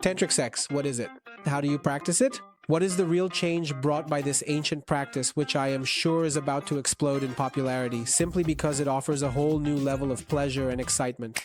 Tantric sex, what is it? How do you practice it? What is the real change brought by this ancient practice, which I am sure is about to explode in popularity, simply because it offers a whole new level of pleasure and excitement?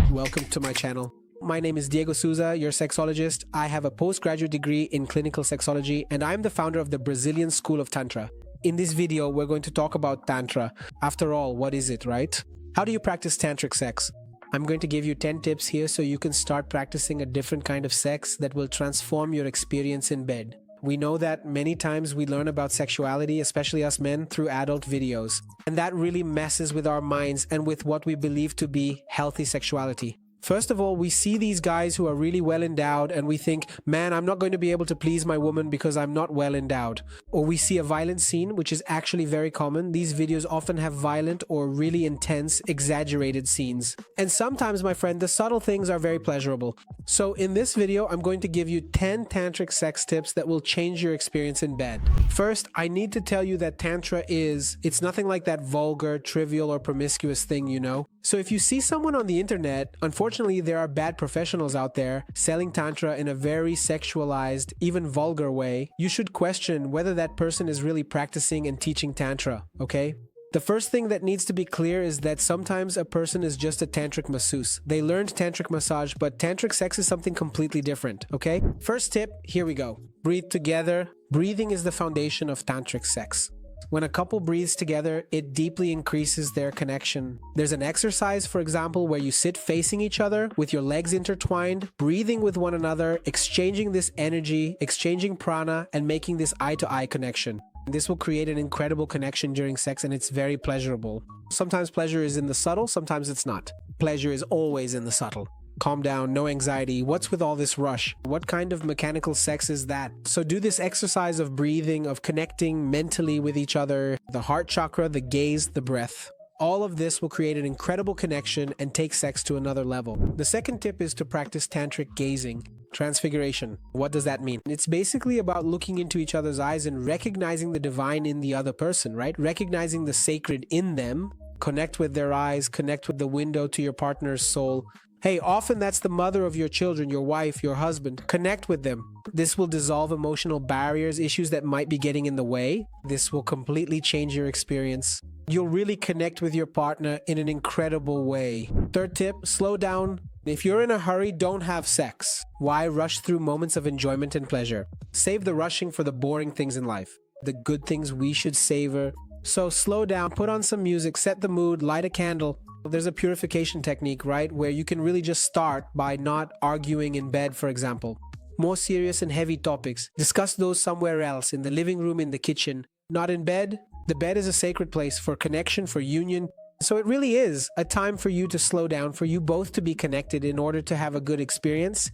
Welcome to my channel. My name is Diego Souza, your sexologist. I have a postgraduate degree in clinical sexology, and I'm the founder of the Brazilian School of Tantra. In this video, we're going to talk about Tantra. After all, what is it, right? How do you practice tantric sex? I'm going to give you 10 tips here so you can start practicing a different kind of sex that will transform your experience in bed. We know that many times we learn about sexuality, especially us men, through adult videos. And that really messes with our minds and with what we believe to be healthy sexuality. First of all, we see these guys who are really well endowed and we think, man, I'm not going to be able to please my woman because I'm not well endowed. Or we see a violent scene, which is actually very common. These videos often have violent or really intense, exaggerated scenes. And sometimes, my friend, the subtle things are very pleasurable. So in this video, I'm going to give you 10 tantric sex tips that will change your experience in bed. First, I need to tell you that Tantra it's nothing like that vulgar, trivial, or promiscuous thing, you know? So if you see someone on the internet, unfortunately, there are bad professionals out there selling Tantra in a very sexualized, even vulgar way. You should question whether that person is really practicing and teaching Tantra, okay? The first thing that needs to be clear is that sometimes a person is just a tantric masseuse. They learned tantric massage, but tantric sex is something completely different, okay? First tip, here we go. Breathe together. Breathing is the foundation of tantric sex. When a couple breathes together, it deeply increases their connection. There's an exercise, for example, where you sit facing each other with your legs intertwined, breathing with one another, exchanging this energy, exchanging prana, and making this eye-to-eye connection. This will create an incredible connection during sex, and it's very pleasurable. Sometimes pleasure is in the subtle, sometimes it's not. Pleasure is always in the subtle. Calm down, no anxiety. What's with all this rush? What kind of mechanical sex is that? So do this exercise of breathing, of connecting mentally with each other, the heart chakra, the gaze, the breath. All of this will create an incredible connection and take sex to another level. The second tip is to practice tantric gazing. Transfiguration. What does that mean? It's basically about looking into each other's eyes and recognizing the divine in the other person, right? Recognizing the sacred in them. Connect with their eyes, connect with the window to your partner's soul. Hey, often that's the mother of your children, your wife, your husband. Connect with them. This will dissolve emotional barriers, issues that might be getting in the way. This will completely change your experience. You'll really connect with your partner in an incredible way. Third tip, slow down. If you're in a hurry, don't have sex. Why rush through moments of enjoyment and pleasure? Save the rushing for the boring things in life. The good things we should savor. So slow down, put on some music, set the mood, light a candle. There's a purification technique, right, where you can really just start by not arguing in bed, for example. More serious and heavy topics, discuss those somewhere else, in the living room, in the kitchen, not in bed. The bed is a sacred place for connection, for union. So it really is a time for you to slow down, for you both to be connected in order to have a good experience.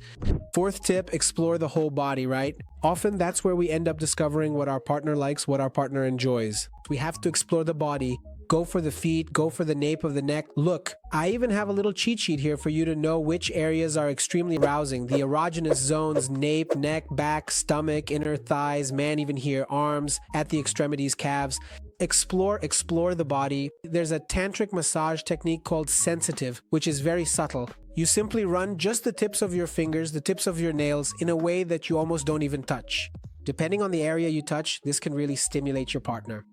Fourth tip, explore the whole body, right? Often that's where we end up discovering what our partner likes, what our partner enjoys. We have to explore the body. Go for the feet, go for the nape of the neck. Look, I even have a little cheat sheet here for you to know which areas are extremely arousing. The erogenous zones, nape, neck, back, stomach, inner thighs, man, even here, arms, at the extremities, calves. Explore the body. There's a tantric massage technique called sensitive, which is very subtle. You simply run just the tips of your fingers, the tips of your nails, in a way that you almost don't even touch. Depending on the area you touch, this can really stimulate your partner.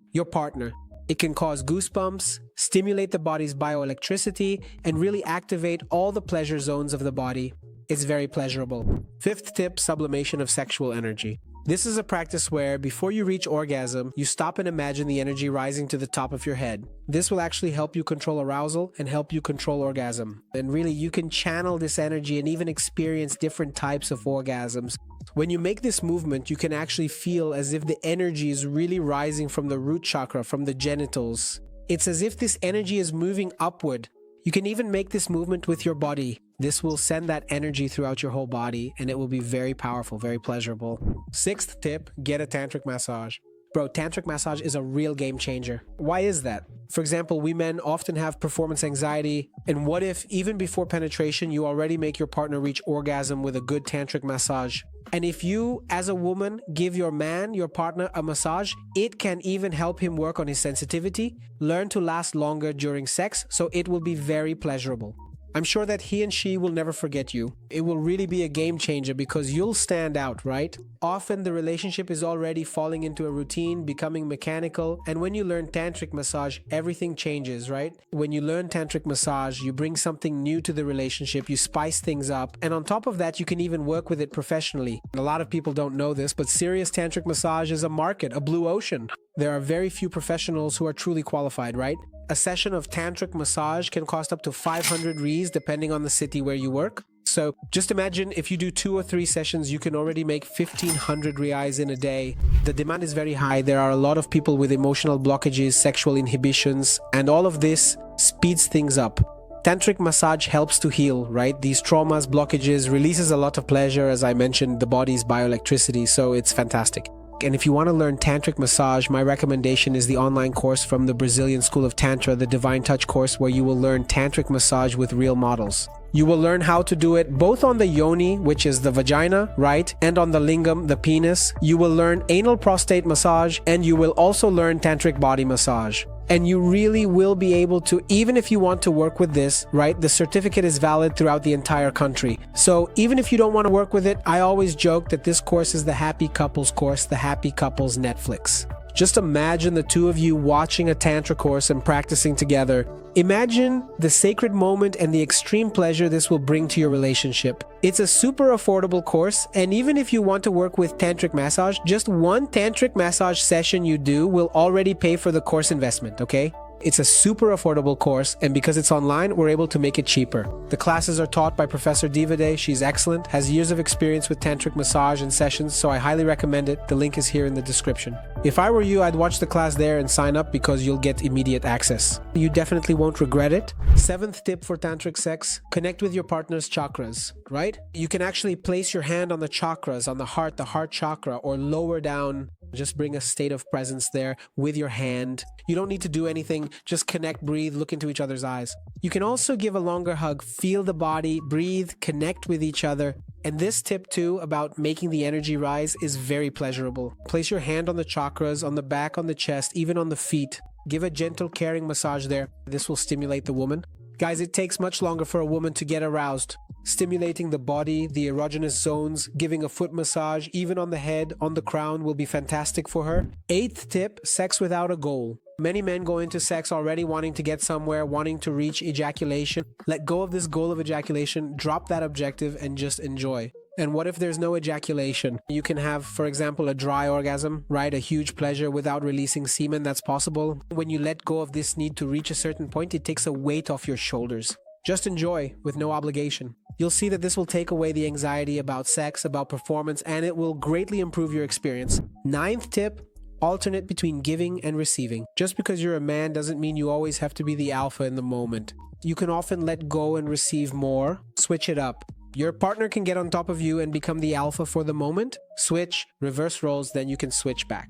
It can cause goosebumps, stimulate the body's bioelectricity, and really activate all the pleasure zones of the body. It's very pleasurable. Fifth tip, sublimation of sexual energy. This is a practice where, before you reach orgasm, you stop and imagine the energy rising to the top of your head. This will actually help you control arousal and help you control orgasm. And really, you can channel this energy and even experience different types of orgasms. When you make this movement, you can actually feel as if the energy is really rising from the root chakra, from the genitals. It's as if this energy is moving upward. You can even make this movement with your body. This will send that energy throughout your whole body, and it will be very powerful, very pleasurable. Sixth tip, get a tantric massage. Bro, tantric massage is a real game changer. Why is that? For example, we men often have performance anxiety, and what if even before penetration you already make your partner reach orgasm with a good tantric massage? And if you, as a woman, give your man, your partner, a massage, it can even help him work on his sensitivity, learn to last longer during sex, so it will be very pleasurable. I'm sure that he and she will never forget you. It will really be a game changer because you'll stand out, right? Often the relationship is already falling into a routine, becoming mechanical, and when you learn tantric massage, everything changes, right? When you learn tantric massage, you bring something new to the relationship, you spice things up, and on top of that, you can even work with it professionally. A lot of people don't know this, but serious tantric massage is a market, a blue ocean. There are very few professionals who are truly qualified, right? A session of tantric massage can cost up to 500 Rs depending on the city where you work. So just imagine if you do 2 or 3 sessions, you can already make 1500 reais in a day. The demand is very high. There are a lot of people with emotional blockages, sexual inhibitions, and all of this speeds things up. Tantric massage helps to heal, right? These traumas, blockages, releases a lot of pleasure. As I mentioned, the body's bioelectricity, so it's fantastic. And if you want to learn tantric massage, my recommendation is the online course from the Brazilian School of Tantra, the Divine Touch course, where you will learn tantric massage with real models. You will learn how to do it both on the yoni, which is the vagina, right? And on the lingam, the penis. You will learn anal prostate massage, and you will also learn tantric body massage. And you really will be able to, even if you want to work with this, right? The certificate is valid throughout the entire country. So even if you don't want to work with it, I always joke that this course is the happy couples course, the happy couples Netflix. Just imagine the two of you watching a Tantra course and practicing together. Imagine the sacred moment and the extreme pleasure this will bring to your relationship. It's a super affordable course, and even if you want to work with tantric massage, just one tantric massage session you do will already pay for the course investment, okay? It's a super affordable course, and because it's online, we're able to make it cheaper. The classes are taught by Professor Deepen. She's excellent, has years of experience with tantric massage and sessions, so I highly recommend it. The link is here in the description. If I were you, I'd watch the class there and sign up because you'll get immediate access. You definitely won't regret it. 7th tip for tantric sex, connect with your partner's chakras, right? You can actually place your hand on the chakras, on the heart chakra, or lower down. Just bring a state of presence there with your hand. You don't need to do anything. Just connect, breathe, look into each other's eyes. You can also give a longer hug, feel the body, breathe, connect with each other. And this tip too about making the energy rise is very pleasurable. Place your hand on the chakras, on the back, on the chest, even on the feet. Give a gentle, caring massage there. This will stimulate the woman. Guys, it takes much longer for a woman to get aroused. Stimulating the body, the erogenous zones, giving a foot massage, even on the head, on the crown, will be fantastic for her. 8th tip, sex without a goal. Many men go into sex already wanting to get somewhere, wanting to reach ejaculation. Let go of this goal of ejaculation, drop that objective, and just enjoy. And what if there's no ejaculation? You can have, for example, a dry orgasm, right? A huge pleasure without releasing semen. That's possible. When you let go of this need to reach a certain point, it takes a weight off your shoulders. Just enjoy with no obligation. You'll see that this will take away the anxiety about sex, about performance, and it will greatly improve your experience. 9th tip, alternate between giving and receiving. Just because you're a man doesn't mean you always have to be the alpha in the moment. You can often let go and receive more. Switch it up. Your partner can get on top of you and become the alpha for the moment. Switch, reverse roles, then you can switch back.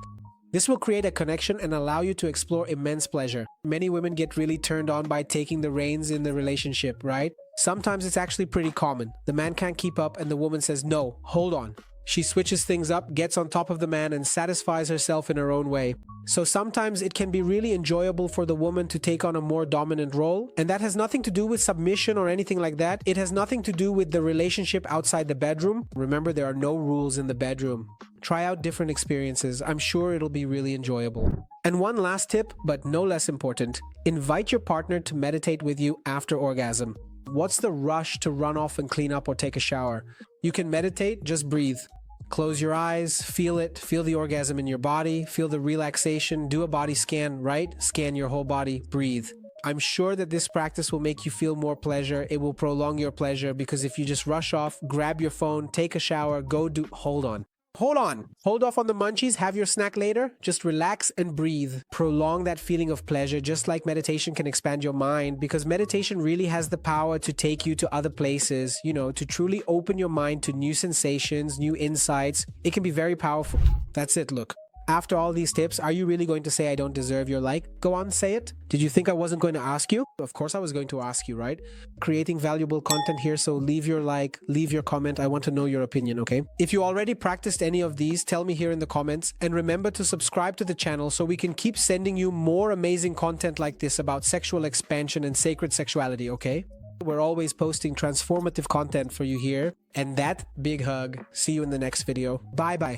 This will create a connection and allow you to explore immense pleasure. Many women get really turned on by taking the reins in the relationship, right? Sometimes it's actually pretty common. The man can't keep up and the woman says, no, hold on. She switches things up, gets on top of the man, and satisfies herself in her own way. So sometimes it can be really enjoyable for the woman to take on a more dominant role, and that has nothing to do with submission or anything like that. It has nothing to do with the relationship outside the bedroom. Remember, there are no rules in the bedroom. Try out different experiences. I'm sure it'll be really enjoyable. And one last tip, but no less important, invite your partner to meditate with you after orgasm. What's the rush to run off and clean up or take a shower? You can meditate, just breathe. Close your eyes, feel it, feel the orgasm in your body, feel the relaxation, do a body scan, right? Scan your whole body, breathe. I'm sure that this practice will make you feel more pleasure. It will prolong your pleasure because if you just rush off, grab your phone, take a shower, hold on. Hold off on the munchies, have your snack later. Just relax and breathe. Prolong that feeling of pleasure, just like meditation can expand your mind, because meditation really has the power to take you to other places, to truly open your mind to new sensations, new insights. It can be very powerful. That's it, look. After all these tips, are you really going to say I don't deserve your like? Go on, say it. Did you think I wasn't going to ask you? Of course I was going to ask you, right? Creating valuable content here, so leave your like, leave your comment. I want to know your opinion, okay? If you already practiced any of these, tell me here in the comments. And remember to subscribe to the channel so we can keep sending you more amazing content like this about sexual expansion and sacred sexuality, okay? We're always posting transformative content for you here. And that big hug. See you in the next video. Bye bye.